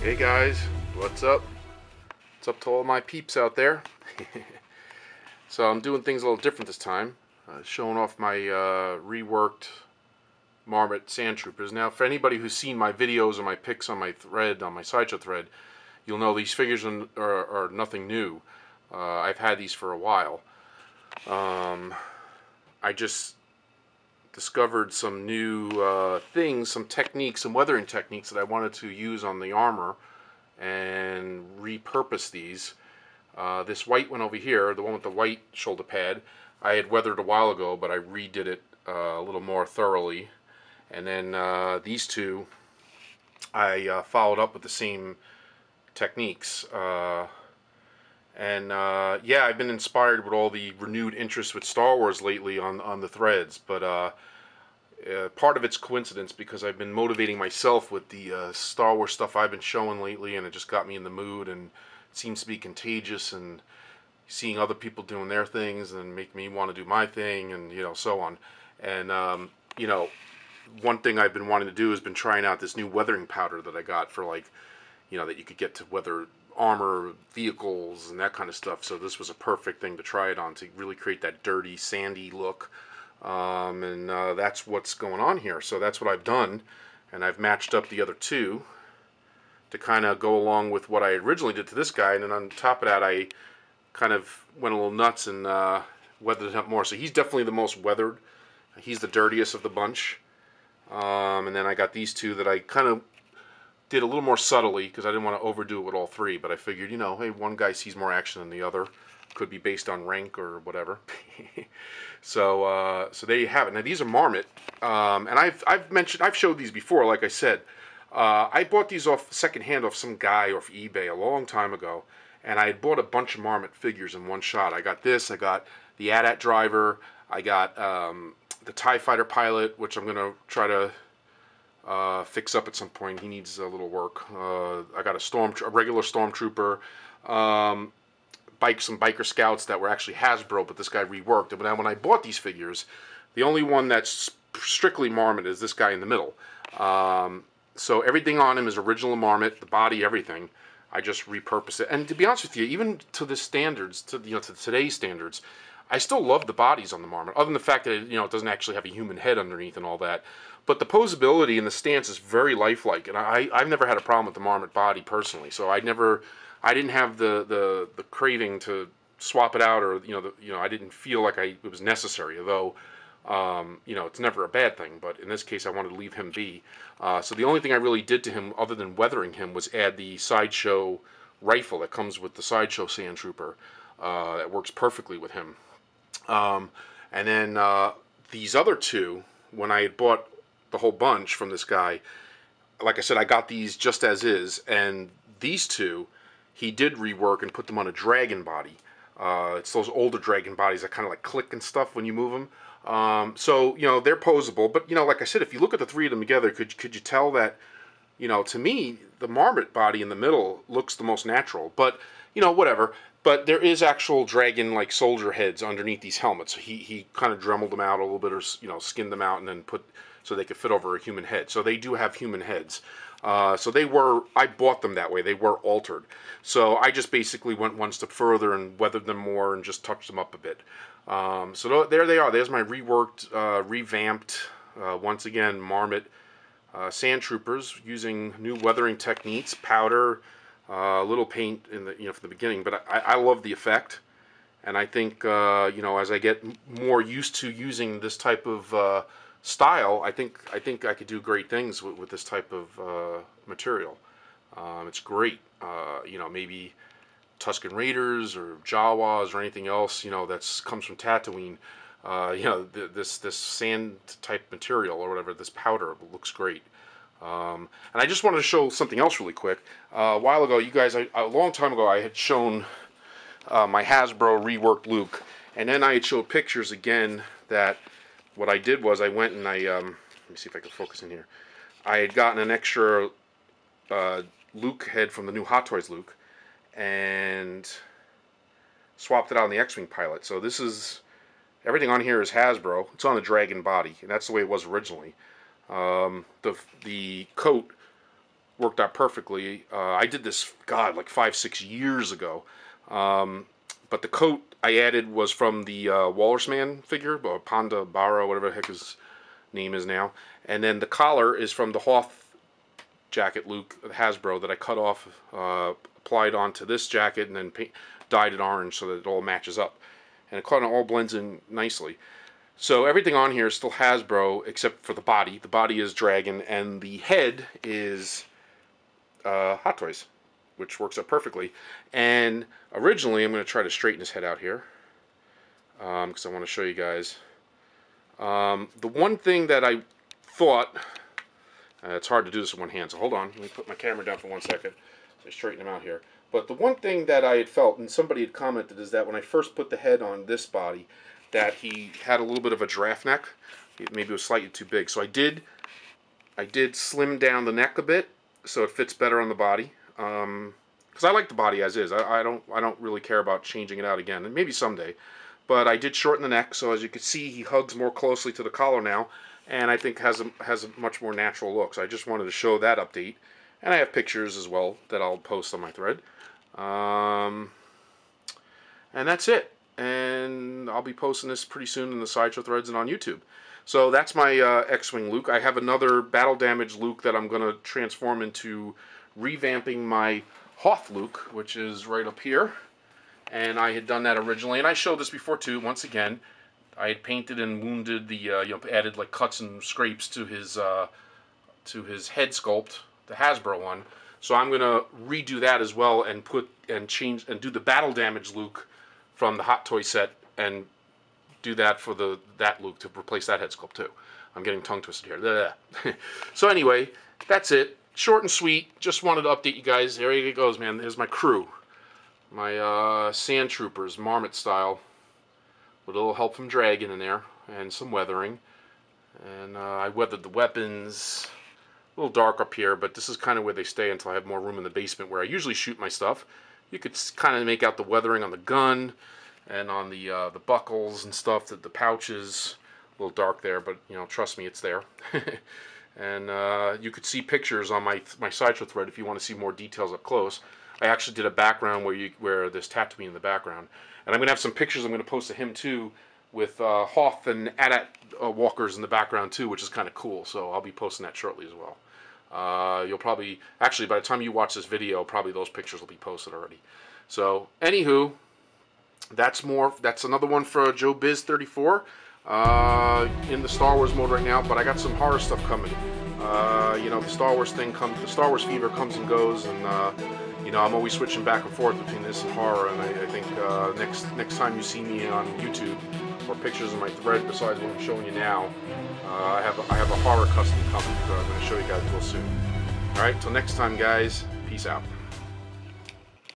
Hey guys, what's up? What's up to all my peeps out there? So I'm doing things a little different this time, showing off my reworked Marmit Sandtroopers. Now, for anybody who's seen my videos or my pics on my thread, on my sideshow thread, you'll know these figures are nothing new. I've had these for a while. I just discovered some new things, some techniques, some weathering techniques that I wanted to use on the armor and repurpose these. This white one over here, the one with the white shoulder pad, I had weathered a while ago, but I redid it a little more thoroughly. And then these two, I followed up with the same techniques. Yeah, I've been inspired with all the renewed interest with Star Wars lately on the threads, but part of it's coincidence because I've been motivating myself with the Star Wars stuff I've been showing lately, and it just got me in the mood, and it seems to be contagious, and seeing other people doing their things and make me want to do my thing, and so on. And one thing I've been wanting to do has been trying out this new weathering powder that I got for, like, that you could get to weather armor, vehicles, and that kind of stuff. So this was a perfect thing to try it on, to really create that dirty, sandy look. That's what's going on here. So that's what I've done, and I've matched up the other two to kind of go along with what I originally did to this guy. And then on top of that, I kind of went a little nuts and weathered it up more. So he's definitely the most weathered. He's the dirtiest of the bunch. And then I got these two that I kind of did a little more subtly because I didn't want to overdo it with all three. But I figured, hey, one guy sees more action than the other. Could be based on rank or whatever. So there you have it. Now these are Marmit, and I've showed these before. Like I said, I bought these secondhand off some guy off eBay a long time ago, and I had bought a bunch of Marmit figures in one shot. I got this. I got the AT-AT driver. I got the TIE Fighter pilot, which I'm gonna try to fix up at some point. He needs a little work. I got a regular Stormtrooper. Some biker scouts that were actually Hasbro, but this guy reworked. But when I bought these figures, the only one that's strictly Marmit is this guy in the middle. So everything on him is original Marmit, the body, everything. I just repurposed it. And to be honest with you, even to the standards, to today's standards, I still love the bodies on the Marmit, other than the fact that it doesn't actually have a human head underneath and all that. But the posability and the stance is very lifelike, and I've never had a problem with the Marmit body personally. So I didn't have the craving to swap it out, or I didn't feel like it was necessary. Although it's never a bad thing, but in this case I wanted to leave him be. So the only thing I really did to him, other than weathering him, was add the sideshow rifle that comes with the sideshow Sandtrooper. That works perfectly with him. And then these other two, when I had bought the whole bunch from this guy, like I said, I got these just as is, and these two he did rework and put them on a dragon body. It's those older dragon bodies that kind of like click and stuff when you move them. So they're posable, but like I said, if you look at the three of them together, could you tell that to me the Marmit body in the middle looks the most natural? But whatever. But there is actual dragon like soldier heads underneath these helmets. He kind of dremeled them out a little bit, or skinned them out, and then put so they could fit over a human head. So they do have human heads. So I bought them that way. They were altered. So I just basically went one step further and weathered them more and just touched them up a bit. So there they are. There's my reworked, revamped, once again, Marmit Sandtroopers, using new weathering techniques, powder, a little paint in the from the beginning. But I love the effect, and I think as I get more used to using this type of style, I think I could do great things with this type of material. It's great. Maybe Tusken Raiders or Jawas or anything else that comes from Tatooine. This sand type material or whatever, this powder looks great. And I just wanted to show something else really quick. A while ago, you guys, a long time ago, I had shown my Hasbro reworked Luke, and then I had showed pictures again that what I did was I went and let me see if I can focus in here. I had gotten an extra Luke head from the new Hot Toys Luke and swapped it out on the X-Wing pilot. So this is, everything on here is Hasbro. It's on the Dragon body, and that's the way it was originally. The coat worked out perfectly. I did this, God, like 5-6 years ago. But the coat I added was from the Walrus Man figure, or Panda Barra, whatever the heck his name is now. And then the collar is from the Hoth jacket Luke, Hasbro, that I cut off, applied onto this jacket, and then dyed it orange so that it all matches up. And it kind of all blends in nicely. So everything on here is still Hasbro except for the body. The body is Dragon, and the head is Hot Toys, which works out perfectly. And originally, I'm going to try to straighten his head out here, because I want to show you guys. The one thing that I thought, it's hard to do this with one hand, so hold on. Let me put my camera down for 1 second. So I straighten him out here. But the one thing that I had felt, and somebody had commented, is that when I first put the head on this body, that he had a little bit of a giraffe neck. Maybe it was slightly too big. So I did slim down the neck a bit so it fits better on the body. Because I like the body as is. I don't really care about changing it out again, and maybe someday. But I did shorten the neck, so as you can see, he hugs more closely to the collar now, and I think has a much more natural look. So I just wanted to show that update, and I have pictures as well that I'll post on my thread. And that's it. And I'll be posting this pretty soon in the Sideshow threads and on YouTube. So that's my X-Wing Luke. I have another battle damage Luke that I'm going to transform into revamping my Hoth Luke, which is right up here. And I had done that originally, and I showed this before too. Once again, I had painted and wounded the, added like cuts and scrapes to his head sculpt, the Hasbro one. So I'm going to redo that as well and do the battle damage Luke from the Hot Toy set and do that for that Luke to replace that head sculpt too. I'm getting tongue twisted here. So anyway, that's it. Short and sweet. Just wanted to update you guys. There it goes, man. There's my crew. My Sandtroopers, Marmit style. With a little help from Dragon in there. And some weathering. And I weathered the weapons. A little dark up here, but this is kind of where they stay until I have more room in the basement where I usually shoot my stuff. You could kind of make out the weathering on the gun and on the buckles and stuff, the pouches. A little dark there, but trust me, it's there. And you could see pictures on my Sideshow thread if you want to see more details up close. I actually did a background where there's Tatooine in the background, and I'm gonna have some pictures I'm gonna post to him too, with Hoth and AT-AT walkers in the background too, which is kind of cool. So I'll be posting that shortly as well. You'll probably, actually by the time you watch this video, probably those pictures will be posted already. So anywho, that's another one for Joebizz34 in the Star Wars mode right now. But I got some horror stuff coming. The Star Wars the Star Wars fever comes and goes, and I'm always switching back and forth between this and horror. And I think next time you see me on YouTube or pictures in my thread besides what I'm showing you now, I have a horror custom coming that I'm going to show you guys real soon. Alright, till next time guys, peace out.